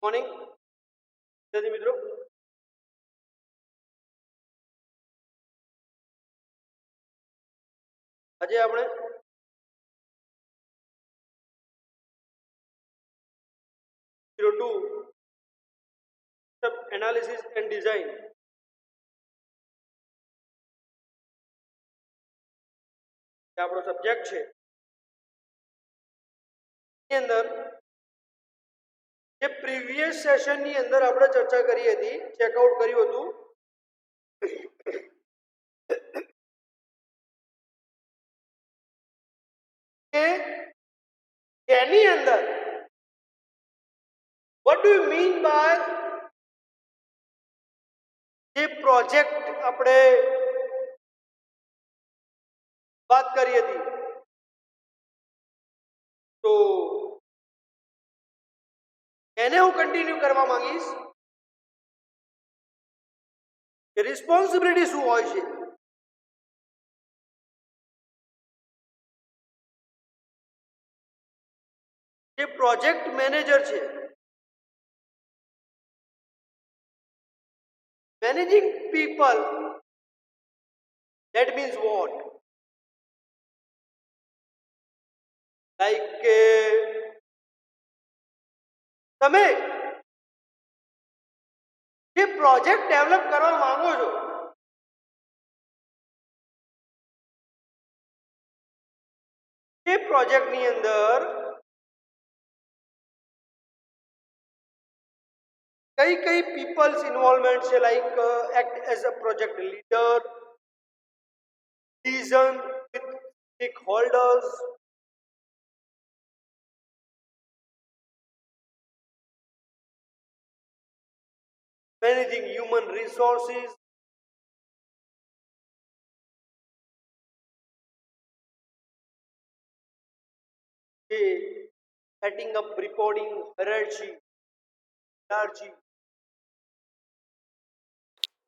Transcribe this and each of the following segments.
Morning विद्यार्थी मित्रों, આજે આપણે ટુ એનાલિસિસ એન્ડ ડિઝાઇન આપણો સબ્જેક્ટ છે. એની અંદર જે પ્રીવિયસ સેશનની અંદર આપણે ચર્ચા કરી હતી, ચેકઆઉટ કર્યું હતું કે એની અંદર what do you mean by જે પ્રોજેક્ટ આપણે વાત કરી હતી, તો એને હું કન્ટિન્યુ કરવા માંગીશ કે રિસ્પોન્સિબિલિટી શું હોય છે. જે પ્રોજેક્ટ મેનેજર છે, managing people, that means what? Like તમે જે પ્રોજેક્ટ ડેવલપ કરવા માંગો છો, એ પ્રોજેક્ટની અંદર કઈ કઈ પીપલ્સ ઇન્વોલ્વમેન્ટ છે, like act as a project leader, liaison with stakeholders, managing human resources, setting up reporting hierarchy,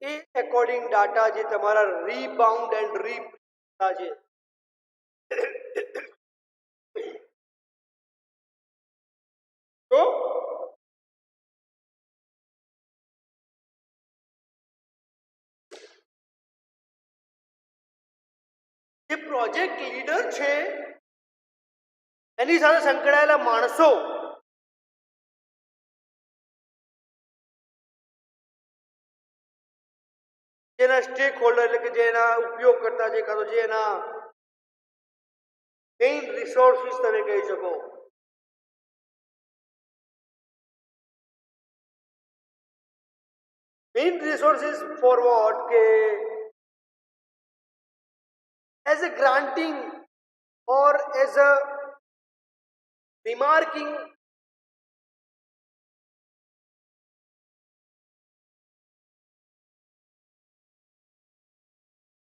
A according data જે તમારા રીબાઉન્ડ એન્ડ રીપ્રિન્ટ છે, તો જે પ્રોજેક્ટ લીડર છે એની સાથે સંકળાયેલા માણસો જેના સ્ટેક હોલ્ડર એટલે કે જેના ઉપયોગ કરતા છે, કાં તો જે એના મેઇન રિસોર્સિસ તમે કહી શકો. મેઇન રિસોર્સિસ ફોર વોટ કે as a granting or as a remarking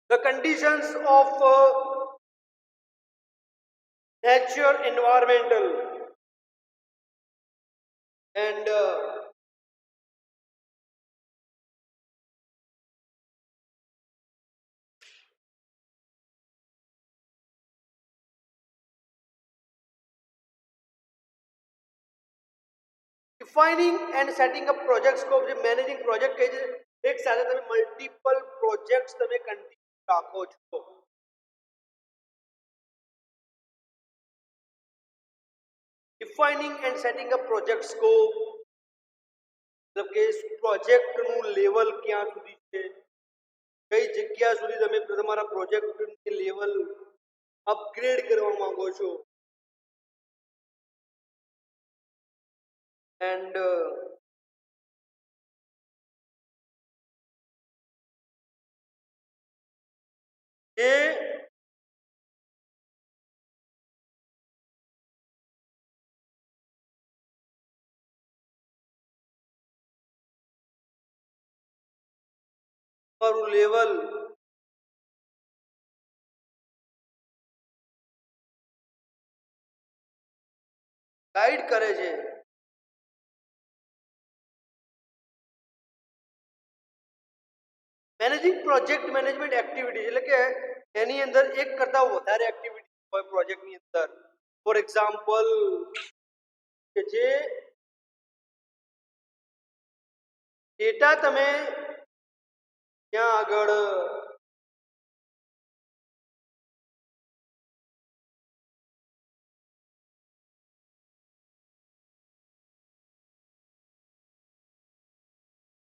the conditions of nature, environmental and defining and setting up project scope. જે મેનેજિંગ પ્રોજેક્ટ કહે છે, એક સાથે તમે મલ્ટિપલ પ્રોજેક્ટ્સ તમે કન્ટિન્યુ રાખો છો. Defining and setting up project scope મતલબ કે પ્રોજેક્ટનું લેવલ ક્યાં સુધી છે, કઈ જગ્યા સુધી તમે તમારા પ્રોજેક્ટની લેવલ અપગ્રેડ કરવા માંગો છો, and એ તમારું લેવલ ગાઈડ કરે છે. મેનેજિંગ પ્રોજેક્ટ મેનેજમેન્ટ એક્ટિવિટી એટલે કે એની અંદર એક કરતા વધારે એક્ટિવિટી હોય પ્રોજેક્ટની અંદર. ફોર એક્ઝામ્પલ કે જે ડેટા તમે ત્યાં આગળ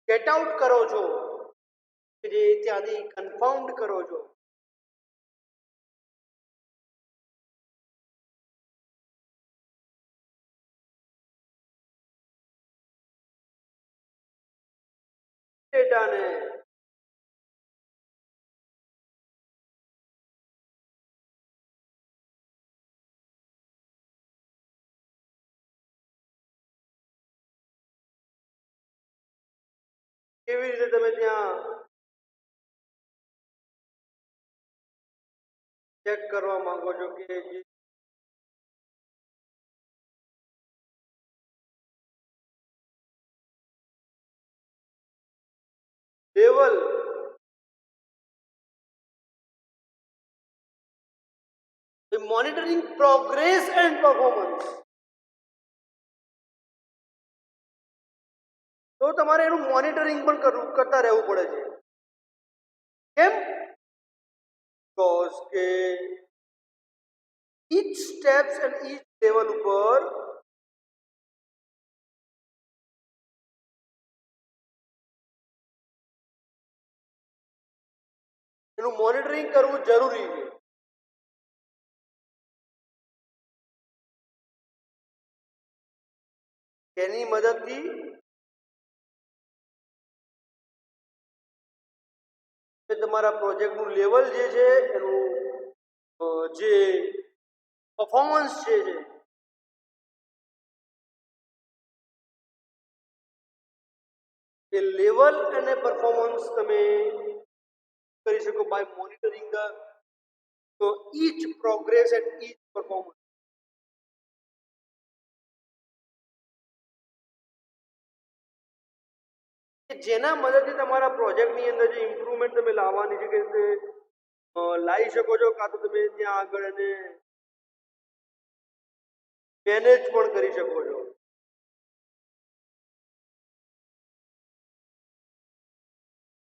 ગેટ આઉટ કરો છો, જે ત્યાંથી કન્ફાઉન્ડ કરો છો, ડેટાને કેવી રીતે તમે ત્યાં ચેક કરવા માંગો છો કે જે level monitoring progress and performance, તો તમારે એનું મોનિટરિંગ પણ કરતા રહેવું પડે છે. કેમ? બીકોઝ કે each steps and each level ઉપર એનું મોનિટરિંગ કરવું જરૂરી છે. એની મદદથી તમારા પ્રોજેક્ટનું લેવલ જે છે એનું જે પરફોર્મન્સ છે એ લેવલ અને પરફોર્મન્સ તમે કરી શકો by monitoring the each progress and each performance. જેના મદદથી તમારા પ્રોજેક્ટની અંદર જે ઇમ્પ્રુવમેન્ટ તમે લાવવાની છે કે લાવી શકો છો, કાં તો તમે ત્યાં આગળ એને મેનેજ પણ કરી શકો છો.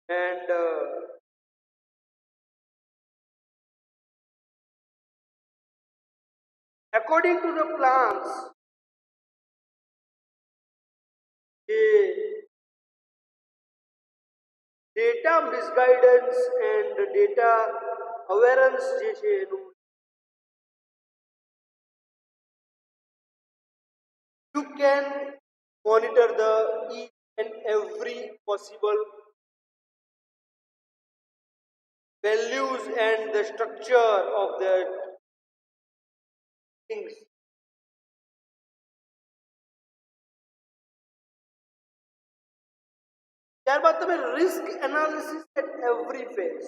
And according to the plans, the data misguidance and data awareness જે છે એનું you can monitor the each and every possible values and the structure of the things. ત્યારબાદ તમે risk analysis at every phase,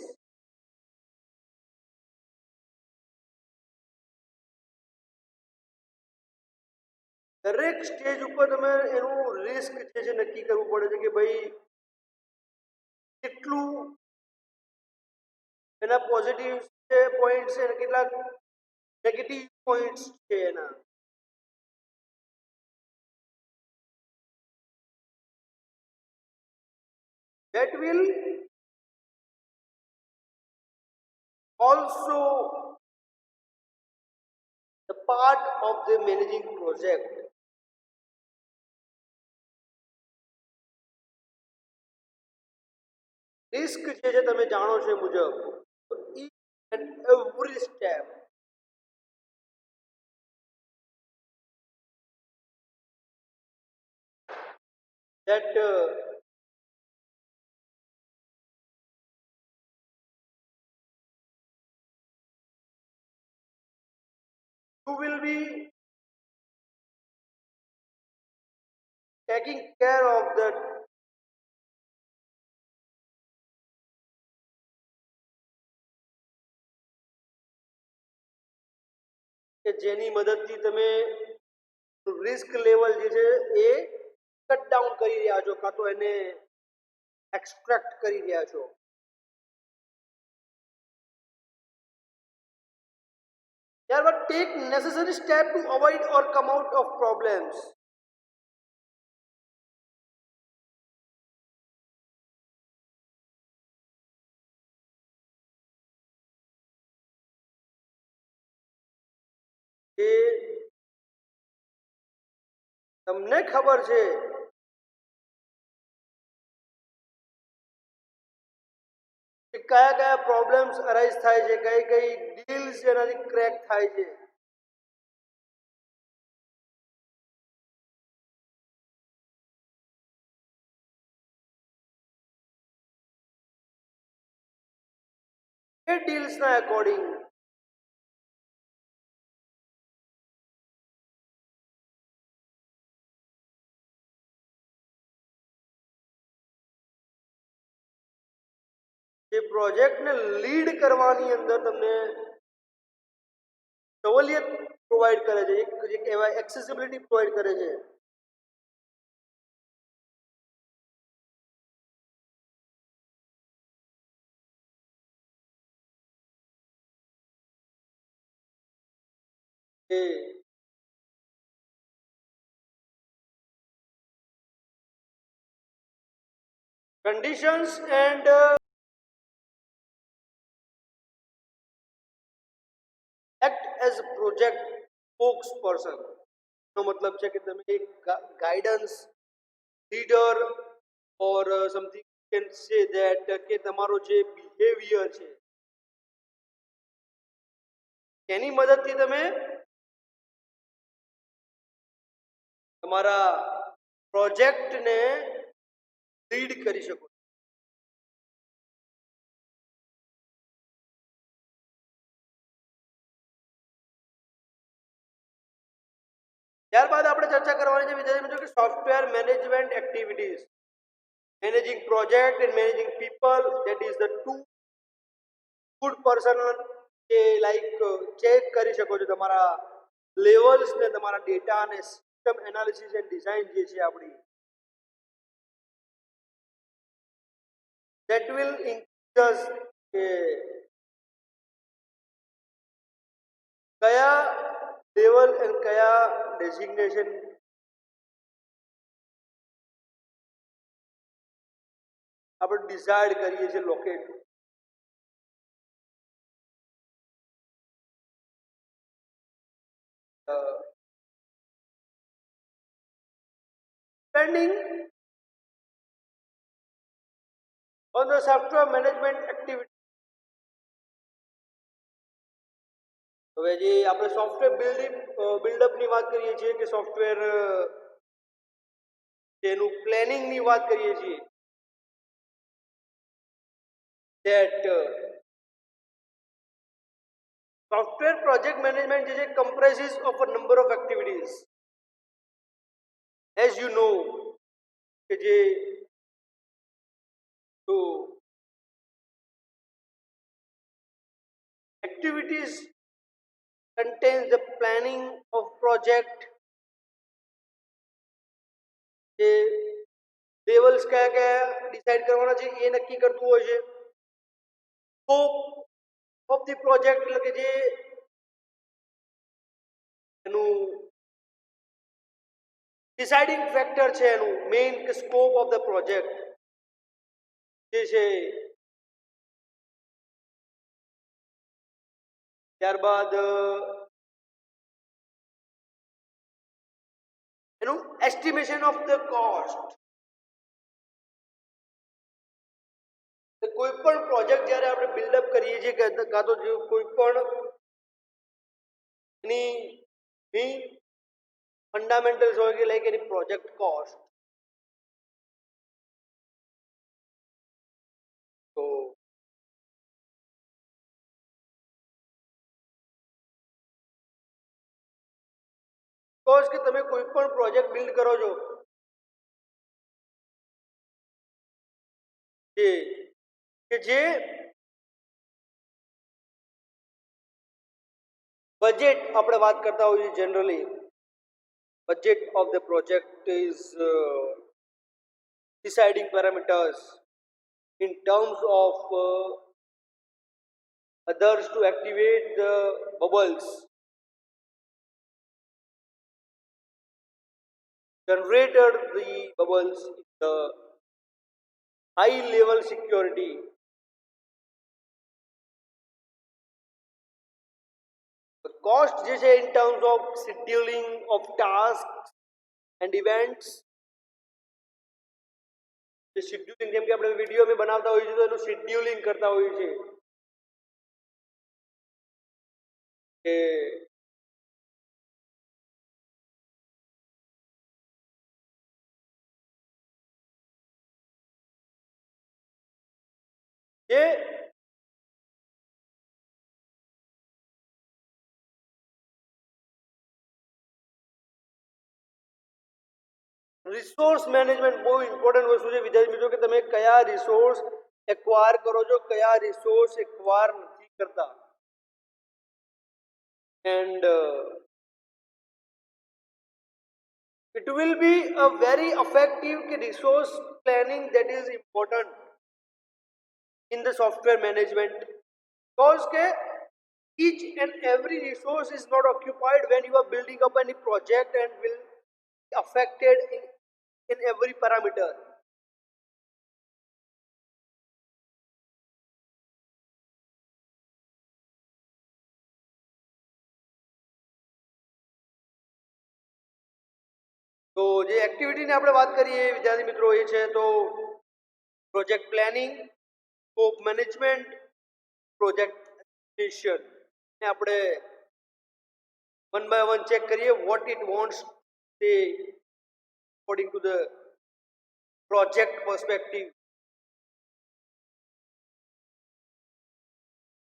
દરેક stage ઉપર તમે એનું risk જે છે નક્કી કરવું પડે છે કે ભાઈ કેટલું એના પોઝિટિવ પોઈન્ટ્સ છે અને કેટલાક નેગેટિવ પોઈન્ટ્સ છે એના. That will also the part of the managing project. Risk જે છે તમે જાણો છો એ મુજબ each and every step that you will be taking care of that કે જેની મદદથી તમે રિસ્ક લેવલ જે છે એ કટ ડાઉન કરી રહ્યા છો, કાં તો એને એક્સટ્રેક્ટ કરી રહ્યા છો. ત્યારબાદ take necessary step to avoid or come out of problems. એ તમને ખબર છે કે કયા કયા પ્રોબ્લેમ્સ અરાઇઝ થાય છે, કઈ કઈ ડીલ્સ એનાથી ક્રેક થાય છે? એ ડીલ્સના એકોર્ડિંગ જે પ્રોજેક્ટને લીડ કરવાની અંદર તમને સવલિયત પ્રોવાઈડ કરે છે, એક જે કહેવાય એક્સેસિબિલિટી પ્રોવાઈડ કરે છે. એ conditions and act as a project spokesperson નો મતલબ છે કે તમે એક guidance leader or something can say that કે તમારો જે બિહેવિયર છે એની મદદથી તમે તમારા પ્રોજેક્ટને લીડ કરી શકો. ત્યારબાદ આપણે ચર્ચા કરવાની છે વિદ્યાર્થી મિત્રો કે software management activities, managing project and managing people, that is the to good person કે લાઈક ચેક કરી શકો છો તમારા લેવલ્સ ને તમારા ડેટા અને સિસ્ટમ એનાલિસિસ એન્ડ ડિઝાઇન જે છે આપણી, that will increase us કે કયા લેવલ એન્ડ કયા ડેઝિગ્નેશન આપણે ડિસાઇડ કરીએ છીએ locate. Depending on the software management activity. હવે જે આપણે સોફ્ટવેર બિલ્ડઅપની વાત કરીએ છીએ કે સોફ્ટવેર તેનું પ્લાનિંગની વાત કરીએ છીએ, that software project management જે છે comprises of a number of activities. As you know કે જે તો activities contains the planning of project, જે લેવલ્સ કયા કયા ડિસાઇડ કરવાના છે એ નક્કી કરતું હોય છે. સ્કોપ ઓફ ધી પ્રોજેક્ટ એટલે કે જે એનું ડિસાઇડિંગ ફેક્ટર છે એનું મેઇન કે સ્કોપ ઓફ ધ પ્રોજેક્ટ જે છે. ત્યારબાદ એનું એસ્ટિમેશન ઓફ ધ કોસ્ટ. કોઈ પણ પ્રોજેક્ટ જ્યારે આપણે બિલ્ડઅપ કરીએ છીએ કાં તો કોઈ પણ એની ફંડામેન્ટલ્સ હોય કે લાઈક એની પ્રોજેક્ટ કોસ્ટ, તો કોઝ કે તમે કોઈ પણ પ્રોજેક્ટ બિલ્ડ કરો છો કે જે બજેટ આપણે વાત કરતા હોઈએ generally, budget of the project is deciding parameters in terms of others to activate the bubbles generated the bubbles in the high level security. Cost જે છે in terms of scheduling of task and events, જે scheduling જેમ કે આપણે video में બનાવતા હોઈએ છીએ તો એનું શેડ્યુલિંગ કરતા હોઈએ છીએ કે જે રિસોર્સ મેનેજમેન્ટ બહુ ઇમ્પોર્ટન્ટ વસ્તુ છે વિદ્યાર્થી મિત્રો કે તમે કયા રિસોર્સ એક્વાયર કરો છો, કયા રિસોર્સ એક્વાયર નથી કરતા. And it will be a very effective resource planning that is important in the software management, because each and every resource is not occupied when you are building up any project and will be affected in every parameter. તો જે એક્ટિવિટીની આપણે વાત કરીએ વિદ્યાર્થી મિત્રો એ છે તો project planning, scope management, project execution ને આપણે વન બાય વન ચેક કરીએ વોટ ઇટ વોન્ટ્સ તે according to the project perspective.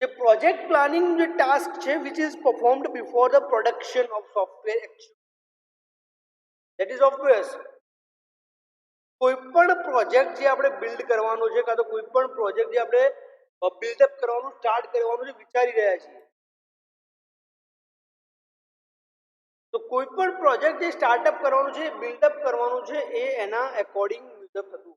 The project planning the task છે which is performed before the production of software actually. That is obvious. કોઈ પણ project જે આપણે build કરવાનો છે કાં તો કોઈ પણ પ્રોજેક્ટ જે આપણે બિલ્ડઅપ કરવાનું સ્ટાર્ટ કરવાનું છે વિચારી રહ્યા છીએ, તો કોઈ પણ પ્રોજેક્ટ જે સ્ટાર્ટઅપ કરવાનું છે બિલ્ડઅપ કરવાનું છે એ એના એકોર્ડિંગ બિલ્ડઅપ થતું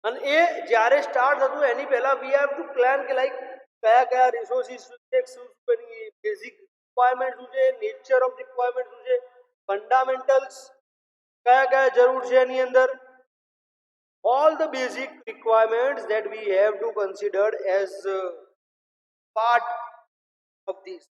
અને એ જ્યારે સ્ટાર્ટ થતું એની પહેલા વી હેવ ટુ પ્લાન કે લાઈક કયા કયા રિસોર્સિસ છે, શું એની બેઝિક રિક્વાયરમેન્ટ શું છે, નેચર ઓફ રિક્વાયરમેન્ટ શું છે, ફંડામેન્ટલ્સ કયા કયા જરૂર છે એની અંદર, all the basic requirements that we have to consider as part of this.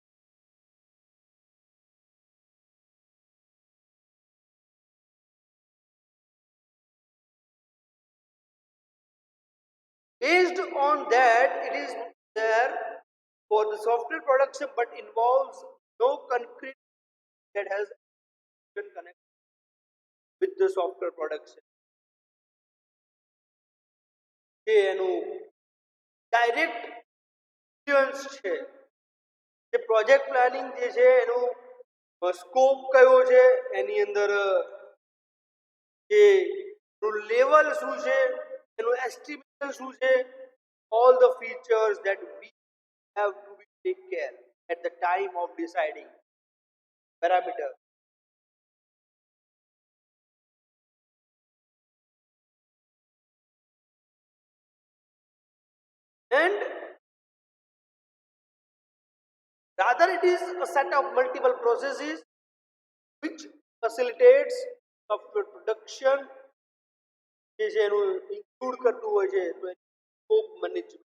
Based on that, it is there for the software production but involves no concrete that has connect with the software production. જે એનું direct influence છે, જે project planning જે છે એનું scope કયો છે, એની અંદર જે લેવલ શું છે, એનું એસ્ટિમેશન શું છે, all the features that we have to be take care at the time of deciding parameter. And rather it is a set of multiple processes which facilitates software production જે છે એનું include કરતું હોય છે તો scope management.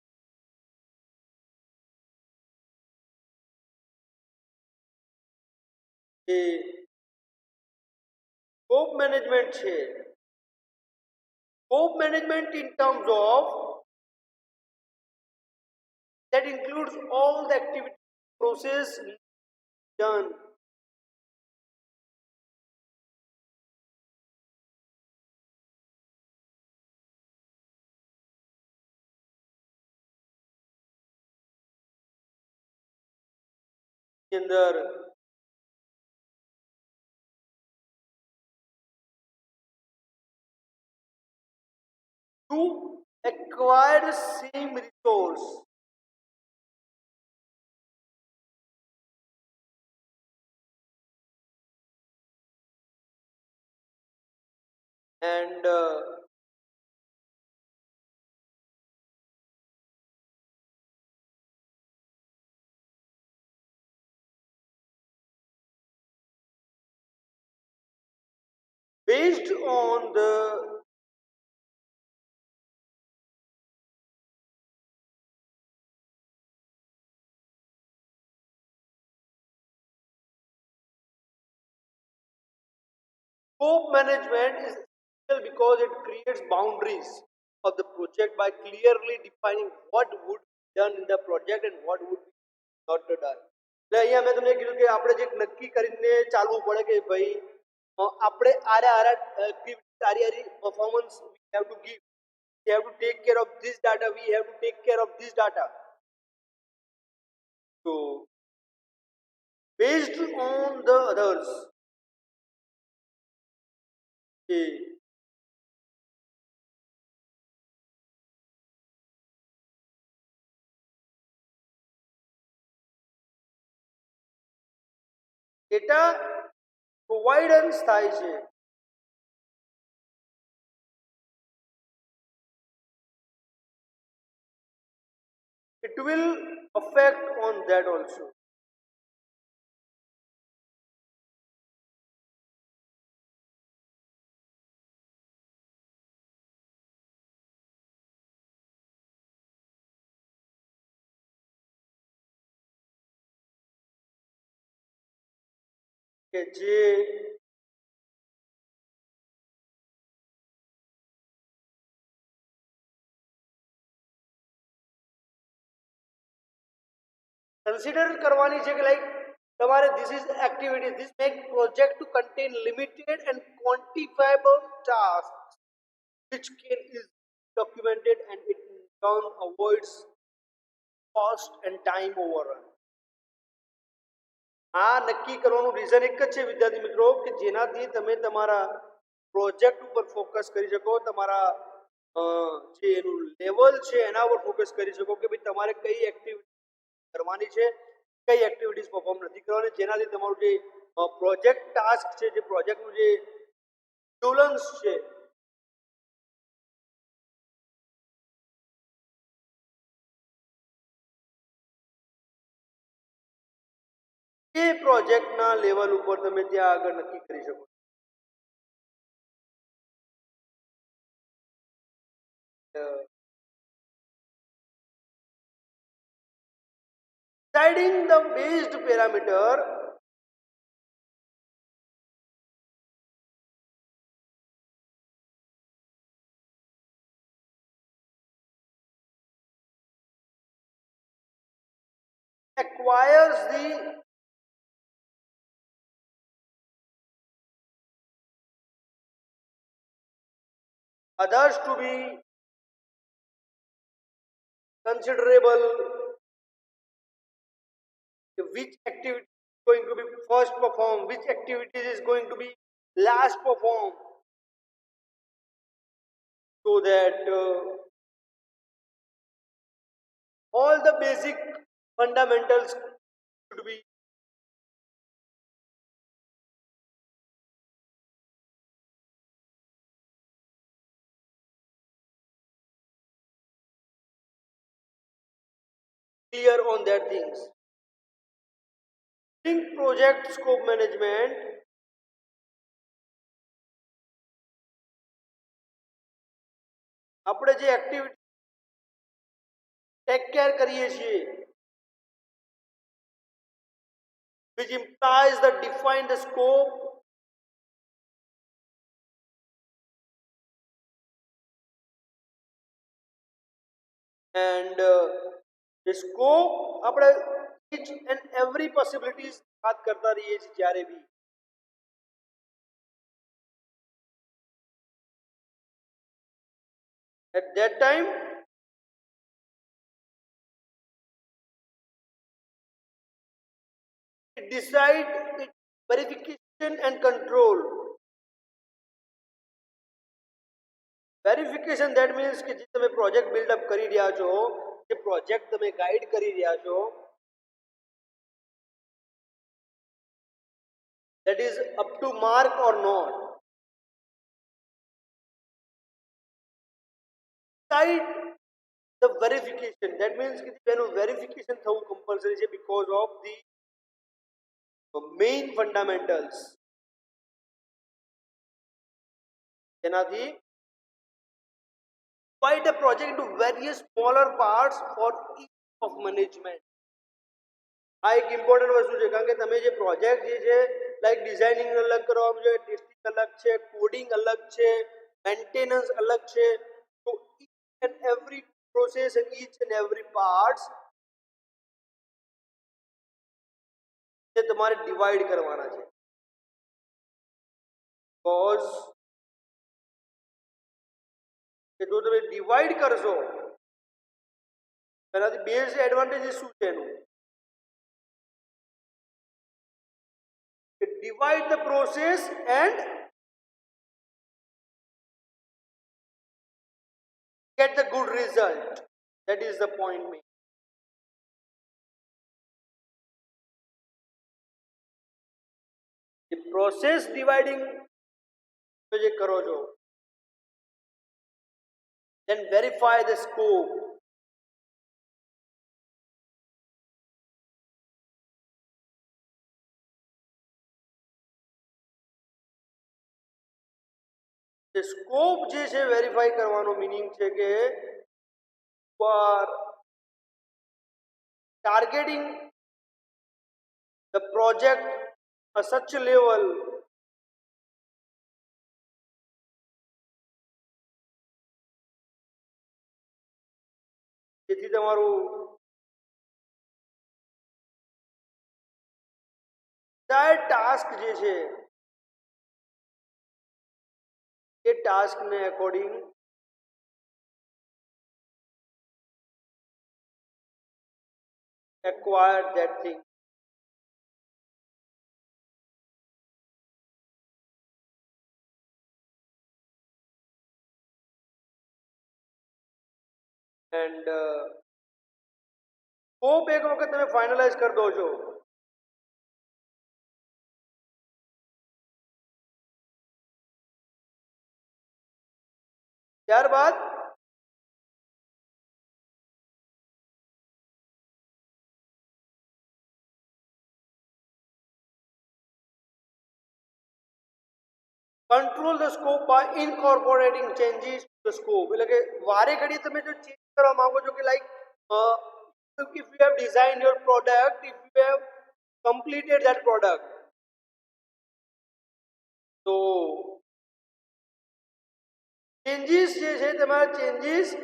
જે scope management છે, scope management in terms of that includes all the activity process done. અંદર to acquire the same resource and based on the Scope management is essential because it creates boundaries of the project by clearly defining what would be done in the project and what would be not done. એટલે અહીંયા મેં તમને કીધું કે આપણે જે નક્કી કરીને ચાલવું પડે કે ભાઈ આપણે આરે એક્ટિવિટી આરી performance we have to give, we have to take care of this data, we have to take care of this data. So based on the others, data providence થાય છે. It will affect on that also. કે જે consider કરવાની છે કે like તમારે this is activity, this make project to contain limited and quantifiable tasks which can is documented and it in turn avoids cost and time overrun. આ નક્કી કરવાનું reason એક જ છે વિદ્યાર્થી મિત્રો કે જેનાથી તમે તમારા પ્રોજેક્ટ ઉપર ફોકસ કરી શકો, તમારા જે એનું લેવલ છે એના ઉપર ફોકસ કરી શકો કે ભાઈ તમારે કઈ એક્ટિવિટી કરવાની છે, કઈ એક્ટિવિટીઝ પરફોર્મ નથી કરવાની, જેનાથી તમારું જે પ્રોજેક્ટ ટાસ્ક છે, જે પ્રોજેક્ટનું જે સ્ટુડન્ટ્સ છે એ પ્રોજેક્ટના લેવલ ઉપર તમે ત્યાં આગળ નક્કી કરી શકો. Deciding the based parameter acquires the others to be considerable, which activity is going to be first performed, which activity is going to be last performed, so that all the basic fundamentals should be clear on that things. Think project scope management આપણે જે activity take care કરીએ છીએ which implies the define the scope and the scope આપણે each and every possibilities વાત કરતા રહીએ છીએ જ્યારે બી. At that time it decide its verification and control. Verification that means કે જે તમે પ્રોજેક્ટ બિલ્ડઅપ કરી રહ્યા છો, જે પ્રોજેક્ટ તમે ગાઈડ કરી રહ્યા છો, that is up to mark or not. Decide the verification, that means કે તેનું વેરિફિકેશન થવું કમ્પલસરી છે because of the main fundamentals. તેનાથી divide a project into various smaller parts for each of management. આ એક ઇમ્પોર્ટન્ટ વસ્તુ છે કારણ કે તમે જે પ્રોજેક્ટ જે છે લાઈક ડિઝાઇનિંગ અલગ કરવામાં જોઈએ, ટેસ્ટિંગ अलग है, कोडिंग अलग है, मेंटेनेंस अलग है। तो each and every process and each and every parts से तुम्हारे डिवाइड करवाना है। बिकॉज जो તમે ડિવાઈડ કરશો એનાથી બેઝ એડવાન્ટેજીસ શું છે એનું કે divide the process and get the good result. That is the point me. The process dividing जो ये करो जो then verify the scope. The scope જે છે વેરીફાઈ કરવાનો મીનિંગ છે કે for targeting the project at such a level જેથી તમારું टास्क જે છે એ टास्क ને according acquire that thing. And scope એક વખત તમે ફાઇનલાઇઝ કરી દો છો ત્યારબાદ control the scope by incorporating changes to the scope. એટલે કે વારે ઘડી તમે જો ચેન્જ કરવા માંગો છો કે like if you have designed your product, if you have completed that product, તો changes જે છે તમારા changes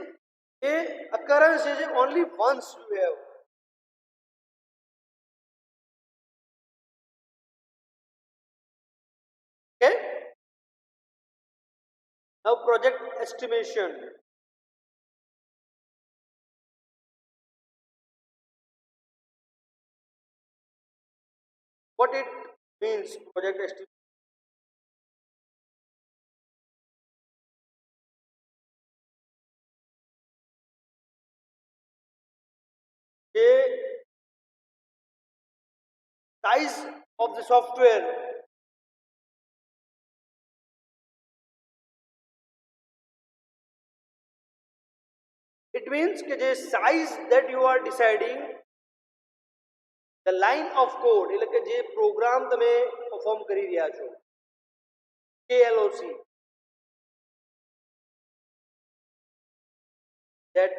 એ occurrence જે છે only once you have. Okay, now project estimation. What it means project estimation? The size of the software it means કે જે size that you are deciding the line of code એટલે કે જે programme તમે perform કરી રહ્યા છો KLOC that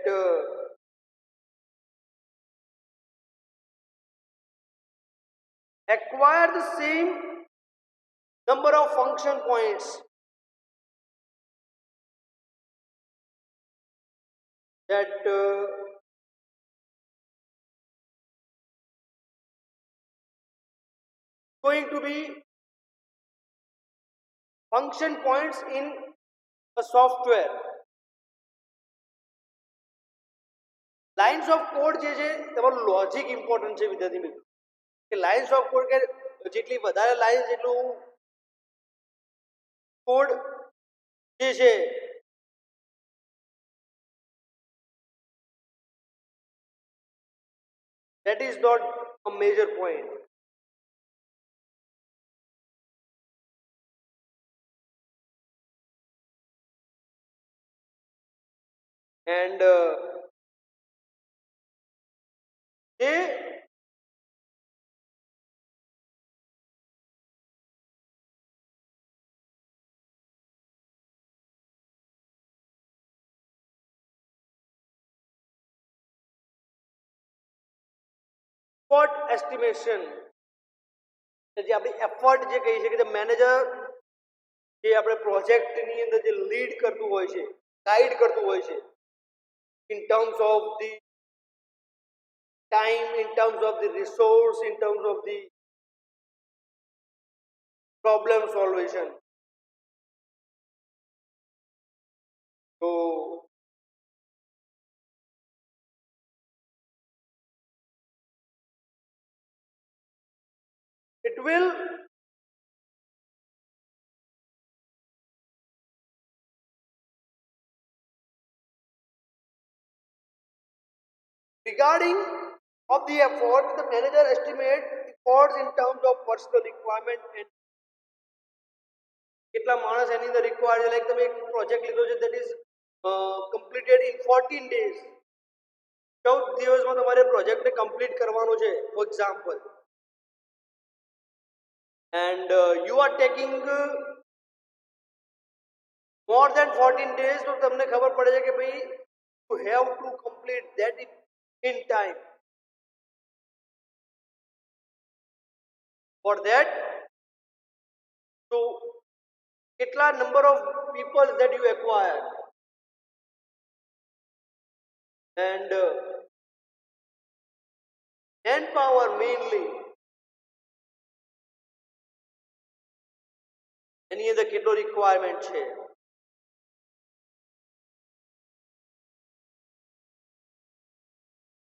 acquire the same number of function points that going to be function points in a software. Lines of code જે છે તમારું લોજિક ઇમ્પોર્ટન્ટ છે વિદ્યાર્થી મિત્રો કે લાઇન્સ ઓફ કોડ કે જેટલી વધારે લાઇન્સ જેટલું કોડ જે છે that is not a major point. And they effort estimation જે આપણી એફર્ટ જે કહી છે કે મેનેજર જે આપણે પ્રોજેક્ટની અંદર જે લીડ કરતું હોય છે, ગાઈડ કરતું હોય છે, in terms of the time, in terms of the resource, in terms of the problem solution. So it will regarding of the effort, the manager estimate efforts in terms of personal requirement and કેટલા માણસ એની અંદર require છે. Like તમે એક project લીધો છે that is completed in 14 days. 14 દિવસમાં તમારે પ્રોજેક્ટને કમ્પ્લીટ કરવાનો છે for example, and you are taking more than 14 days, તો તમને ખબર પડે છે કે ભાઈ you have to complete that in time. For that, so કેટલા number of people that you acquire, and manpower mainly એની અંદર કેટલો રિક્વાયરમેન્ટ છે.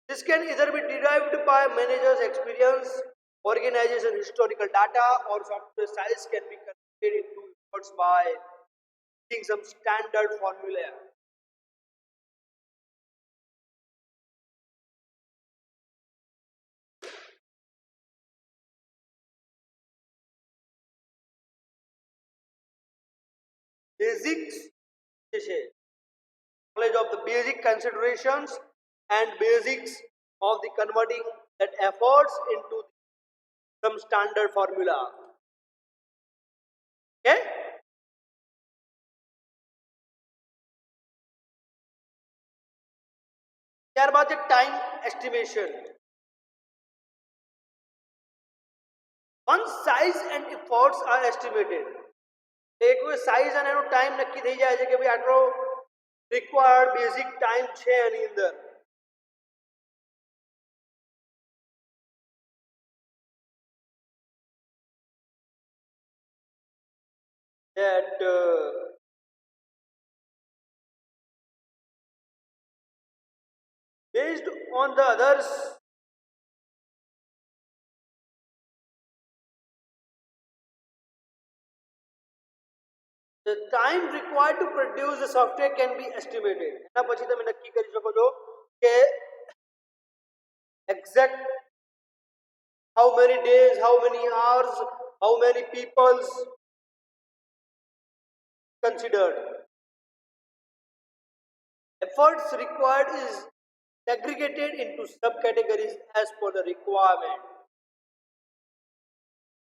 This can either be derived by manager's experience, organization historical data, or software size can be converted into efforts by using some standard formula. Basics, knowledge of the basic considerations and basics of the converting that efforts into some standard formula. Okay. ત્યારબાદ છે time estimation. Once size and efforts are estimated, એક size અને એનો time નક્કી થઈ જાય છે કે ભાઈ આટલો રિક્વાયર્ડ બેઝિક ટાઈમ છે એની અંદર, that based on the others the time required to produce the software can be estimated. એના પછી તમે નક્કી કરી શકો છો કે exact how many days, how many hours, how many peoples considered. Efforts required is segregated into subcategories as per the requirement.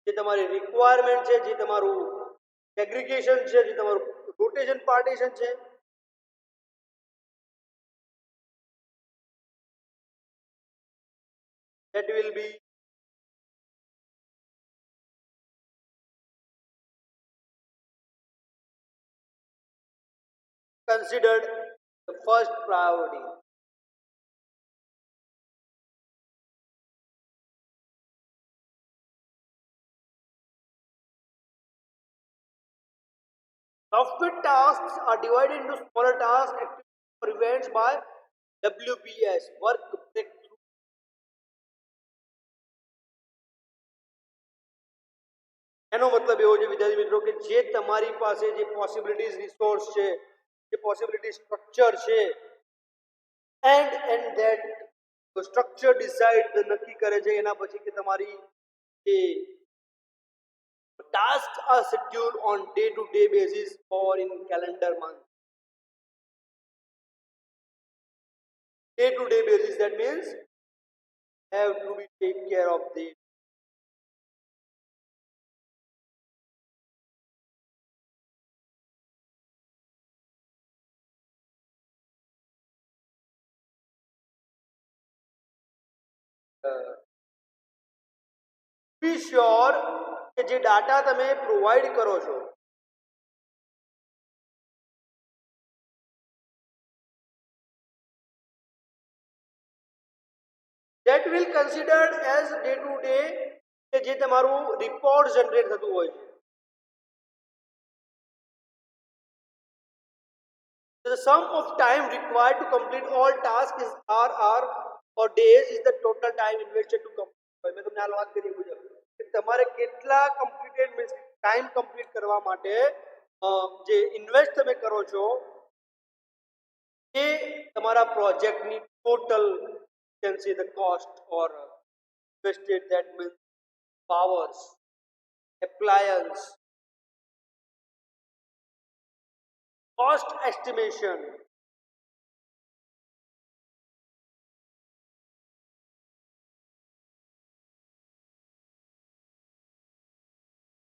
જે તમારી રિક્વાયરમેન્ટ છે, જે તમારું સેગ્રીગેશન છે, જે તમારું રોટેશન પાર્ટીશન છે, that will be considered the first priority. Software tasks are divided into smaller tasks, activities or events by WBS, work breakthrough. એનો મતલબ એવો છે વિદ્યાર્થી મિત્રો કે જે તમારી પાસે જે પોસિબિલિટીઝ રિસોર્સ છે, જે પોસિબિલિટી સ્ટ્રક્ચર છે, એન્ડ ધેટ સ્ટ્રક્ચર ડિસાઇડ નક્કી કરે છે એના પછી કે તમારી જે tasks are scheduled on day-to-day basis or in calendar month. Day-to-day basis, that means have to be take care of the be sure કે જે ડાટા તમે પ્રોવાઈડ કરો છો that will considered as day to day કે જે તમારું report generate થતું હોય છે. The sum of time required to complete all tasks is r or days is the total time invested to complete. મેં તમને હાલ વાત કરી મુજબ કે તમારે કેટલા કમ્પ્લીટેડ મીન્સ ટાઈમ કમ્પ્લીટ કરવા માટે જે ઇન્વેસ્ટ તમે કરો છો એ તમારા પ્રોજેક્ટની total can see the cost or invested, that means powers, appliance, cost estimation.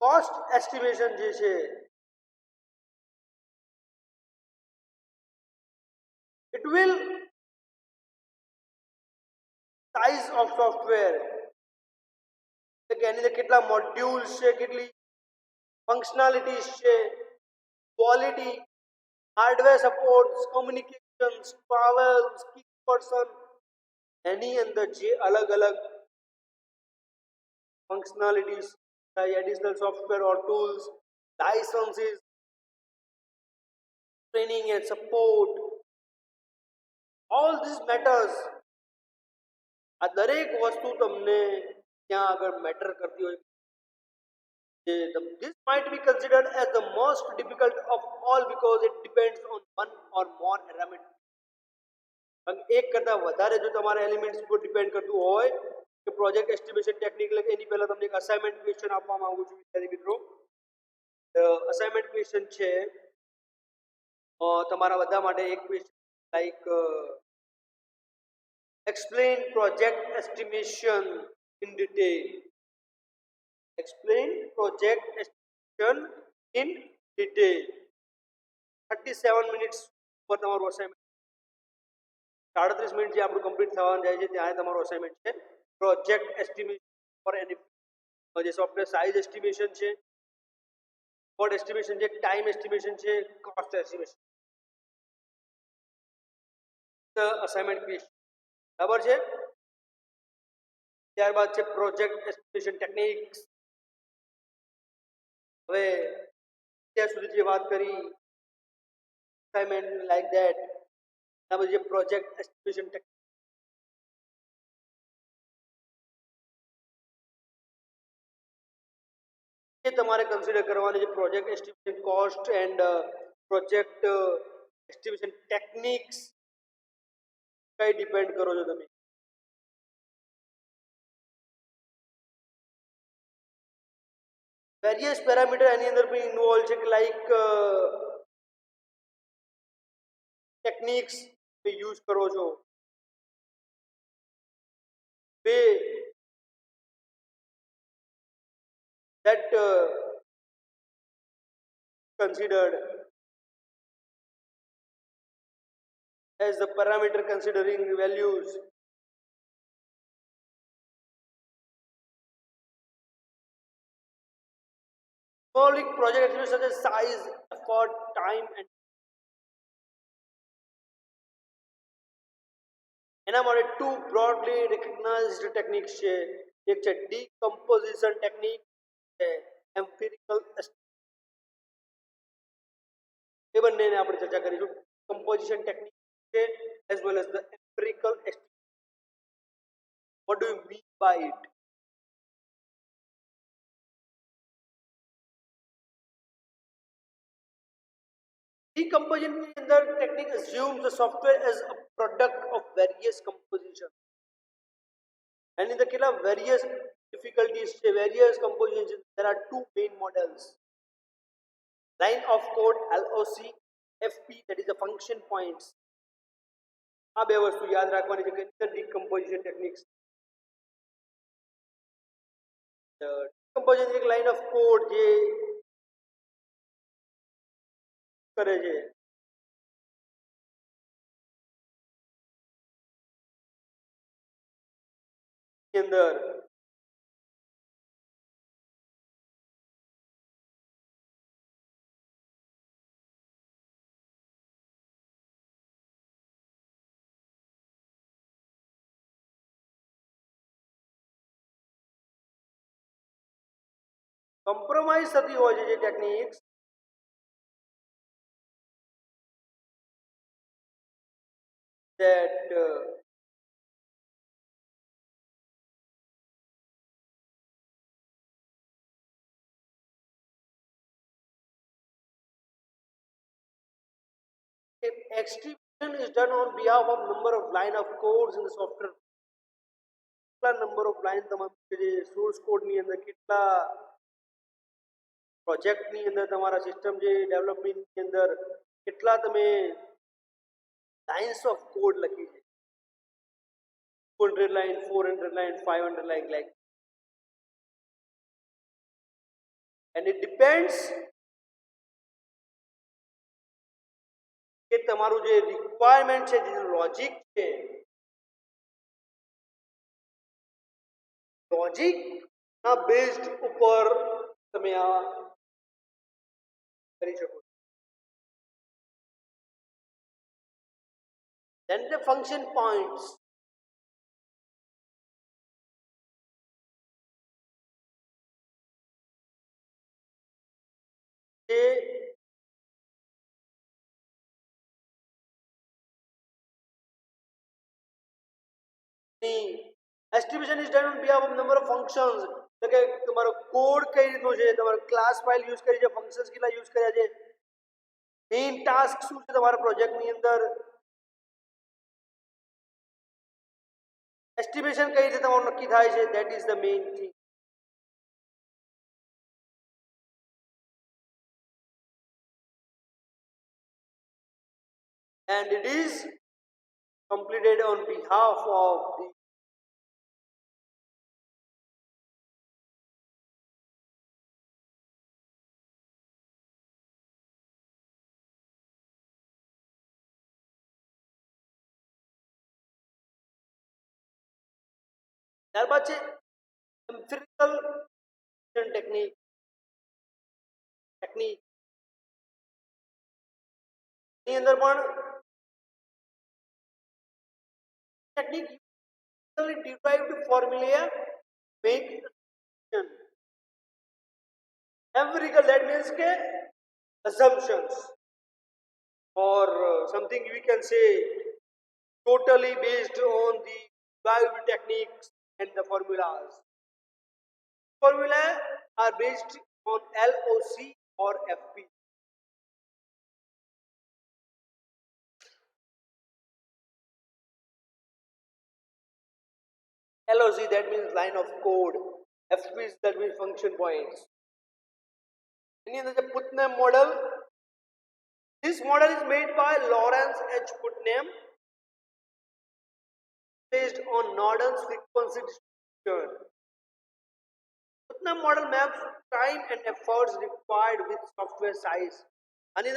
Cost estimation જે છે it will size of software કે એની અંદર કેટલા મોડ્યુલ્સ છે, કેટલી ફંક્શનાલિટીઝ છે, quality, hardware supports, communications, travels, કી પર્સન, એની અંદર જે અલગ અલગ functionalities, additional software or tools, licenses, training and support, all these matters, આ દરેક વસ્તુ તમને ત્યાં આગળ મેટર કરતી હોય. This might be considered as the most difficult of all because it depends on one or more elements. એક કરતા વધારે જો તમારા એલિમેન્ટ્સ ઉપર ડિપેન્ડ કરતું હોય કે પ્રોજેક્ટ એસ્ટિમેશન ટેકનિક એટલે એની પહેલા તમને એક અસાઇનમેન્ટ ક્વેશ્ચન આપવા માંગુ છું વિદ્યાર્થી મિત્રો. અસાઇનમેન્ટ ક્વેશ્ચન છે તમારા બધા માટે એક question like explain project estimation in detail. Explain project estimation in detail. 37 minutes પર તમારું અસાઇનમેન્ટ, 37 મિનિટ જે આપણું કમ્પ્લીટ થવાનું જાય છે ત્યાં તમારું અસાઇનમેન્ટ છે પ્રોજેક્ટ એસ્ટિમેશન ફોર એની જે સોફ્ટવેર સાઇઝ એસ્ટિમેશન છે, કોડ એસ્ટિમેશન છે, ટાઈમ એસ્ટિમેશન છે, કોસ્ટ એસ્ટિમેશન. અસાઇનમેન્ટ ક્વેશ્ચન બરાબર છે. ત્યારબાદ છે પ્રોજેક્ટ એસ્ટિમેશન ટેકનિક્સ. હવે ત્યાં સુધી જે વાત કરી અસાઇનમેન્ટ લાઈક ધેટ, આ બધી જે પ્રોજેક્ટ એસ્ટિમેશન ટેકનિક એ તમારે કન્સિડર કરવાની છે. Project estimation cost and project estimation techniques કઈ ડિપેન્ડ કરો છો તમે. વેરિયસ પેરામીટર એની અંદર પણ ઇન્વોલ્વ છે કે લાઈક ટેકનિક્સ યુઝ કરો છો, way that considered as the parameter considering values. Following project attributes such as size, effort, time and એના માટે two broadly recognized techniques છે. એક છે decomposition technique, empirical એ બંનેને આપણે ચર્ચા કરીશું. composition technique છે as well as the empirical estimate. What do you mean by it? Decomposition ની અંદર technique assumes the software as a product of various composition. And in the કેટલા various difficulties છે, various compositions. There are two main models. Line of code LOC, FP, that is the function points. આ બે વસ્તુ યાદ રાખવાની છે કે decomposition techniques. Decomposition એક લાઈન ઓફ કોડ જે કરે છે અંદર કોમ્પ્રોમાઇઝ થતી હોય છે જે techniques that if execution is done on behalf of number of line of codes in the software, કેટલા નંબર ઓફ લાઈન તમારે જે સોર્સ કોડ ની અંદર કેટલા પ્રોજેક્ટ ની અંદર તમારા સિસ્ટમ જે ડેવલપમેન્ટ ની અંદર કેટલા તમે લાઇન્સ ઓફ કોડ લખી છે 200 line 400 line 500 line like and it depends કે તમારું જે રિક્વાયરમેન્ટ છે જે લોજિક છે લોજિક ના બેઝડ ઉપર તમે આ કરી શકો then the function points જે estimation is done on behalf of number of functions એટલે કે તમારો કોડ કઈ રીતનો છે તમારો ક્લાસ ફાઇલ યુઝ કરી છે ફંક્શન્સ કેટલા યુઝ કર્યા છે મેઇન ટાસ્ક શું છે તમારા પ્રોજેક્ટ ની અંદર એસ્ટિમેશન કઈ રીતે તમારું નક્કી થાય છે that is the main thing and it is completed on behalf of the ત્યારબાદ છે empirical technique ની અંદર પણ technique derived formula make empirical that means ke assumptions or something we can say totally based on the derived techniques and the formulas. Formula are based on LOC or FP. LOC that means line of code. FP that means function points. And in the Putnam model, this model is made by Lawrence H. Putnam based on Norden's frequency distribution. Putnam model maps time and efforts required with software size. અને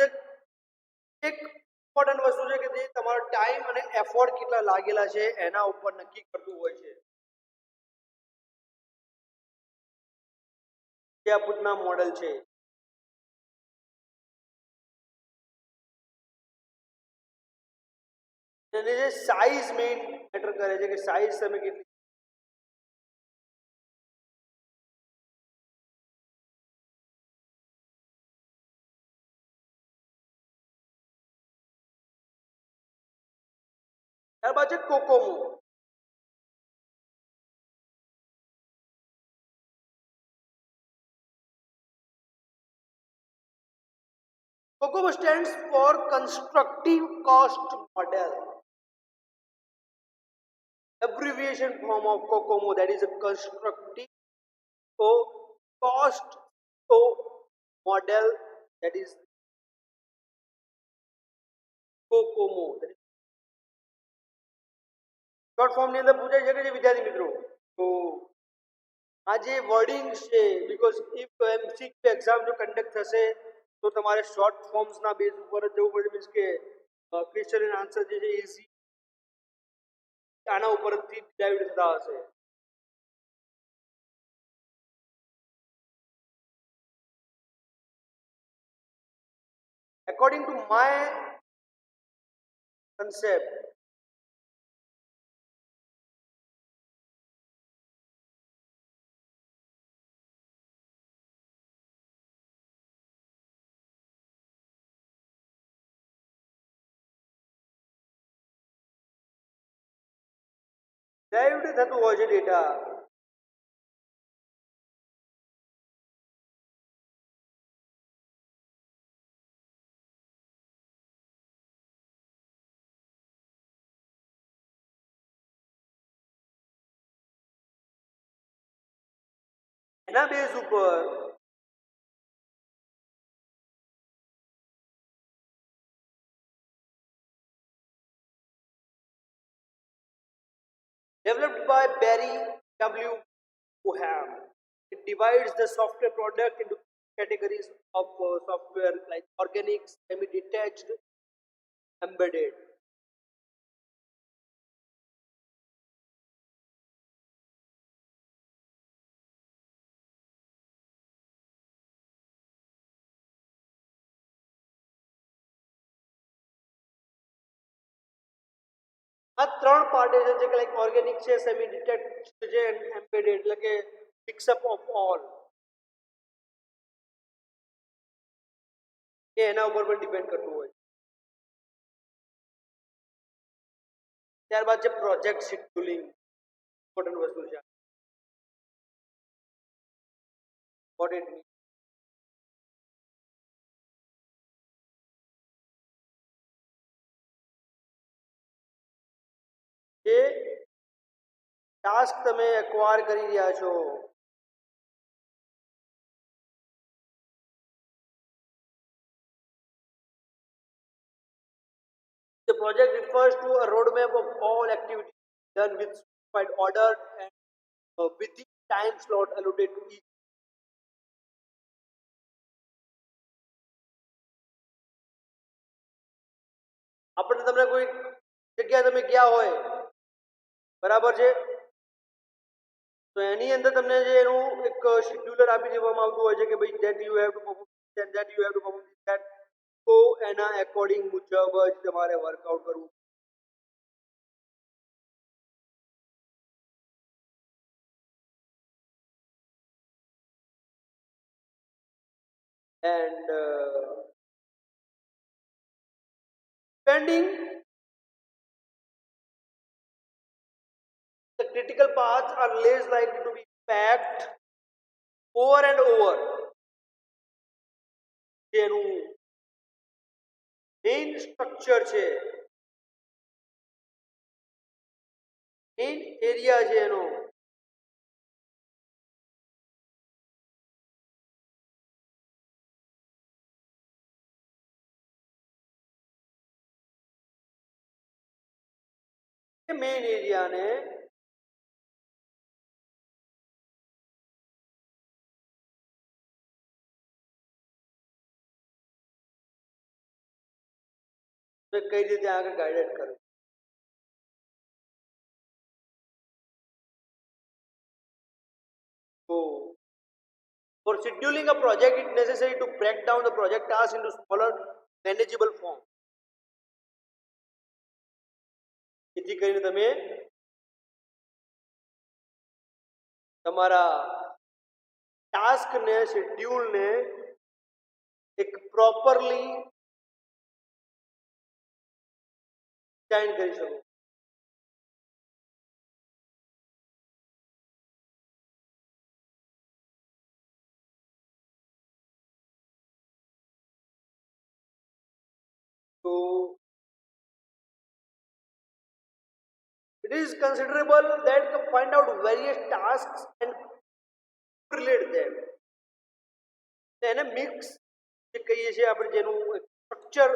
એક important વસ્તુ છે કે જે તમારો time અને effort કેટલા લાગેલા છે એના ઉપર નક્કી કરતું હોય છે જે આ પુટનામ મોડેલ છે અને જે સાઇઝ મેઇન મેટર કરે છે કે સાઇઝ તમે કેટલી ત્યારબાદ છે COCOMO COCOMO stands for constructive cost model abbreviation form of COCOMO that is a constructive cost model that is COCOMO short form ની અંદર પૂછાઈ શકે છે વિદ્યાર્થી મિત્રો તો આ જે વર્ડિંગ્સ છે બીકોઝ ઇફ એમસીક્યુ એક્ઝામ જો કન્ડક્ટ થશે તો તમારે શોર્ટ ફોર્મ્સ ના બેઝ ઉપર જ જવું પડે મીન્સ કે ક્વેશ્ચન એન્ડ આન્સર જે છે ઇઝી આના ઉપરથી ડિરાઇવડ થતા હશે according to my concept driven થતું હોય છે ડેટા. એના બેઝ ઉપર developed by Barry W. Boham. It divides the software product into categories of software like organic, semi-detached, embedded. આ ત્રણ પાર્ટીશન છે કે લાઈક ઓર્ગેનિક છે, સેમી ડિટેચ્ડ છે એન્ડ એમ્બેડેડ એટલે કે મિક્સઅપ ઓફ ઓલ એ એના ઉપર પણ ડિપેન્ડ કરતું હોય. ત્યારબાદ છે પ્રોજેક્ટ શેડ્યુલિંગ, ઇમ્પોર્ટન્ટ વસ્તુ છે. What it means. જે ટાસ્ક તમે એક્વાયર કરી રહ્યા છો the project refers to a roadmap of all activities done with specified order and within time slot allotted to each. આપણે તમને કોઈ જગ્યા તમે ગયા હોય બરાબર છે તો એની અંદર તમને જે એનું એક શેડ્યુલર આપી દેવામાં આવતું હોય છે કે ભાઈ that you have to perform this and that you have to perform this that તો એના એકોર્ડિંગ મુજબ જ તમારે વર્કઆઉટ કરવું. And depending the critical paths are less likely to be packed over and over. જેનું મેઇન સ્ટ્રક્ચર છે, main area છે એનો મેઇન એરિયાને કઈ રીતે આગળ ગાઈડેડ કરવું. So, for scheduling a project, it's necessary to break down the project task into smaller, manageable form. જેથી કરીને તમે તમારા ટાસ્કને શેડ્યુલને એક પ્રોપરલી ડિઝાઇન કરી શકો. So it is considerable that to find out various tasks and relate them. એને mix જે કહીએ છીએ આપણે જેનું structure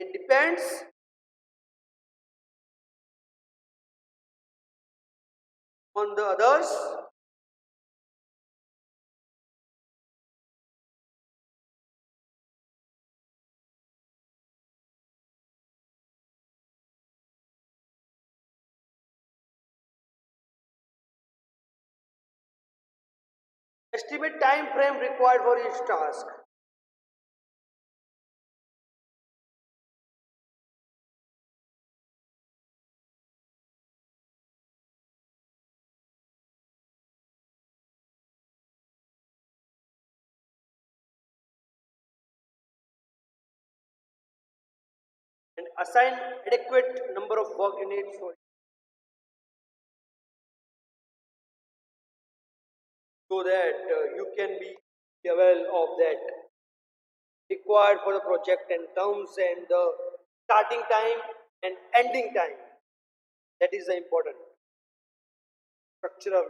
it depends on the others estimate time frame required for each task. And assign adequate number of work units so that you can be aware of that required for the project and terms and the starting time and ending time. That is the important structural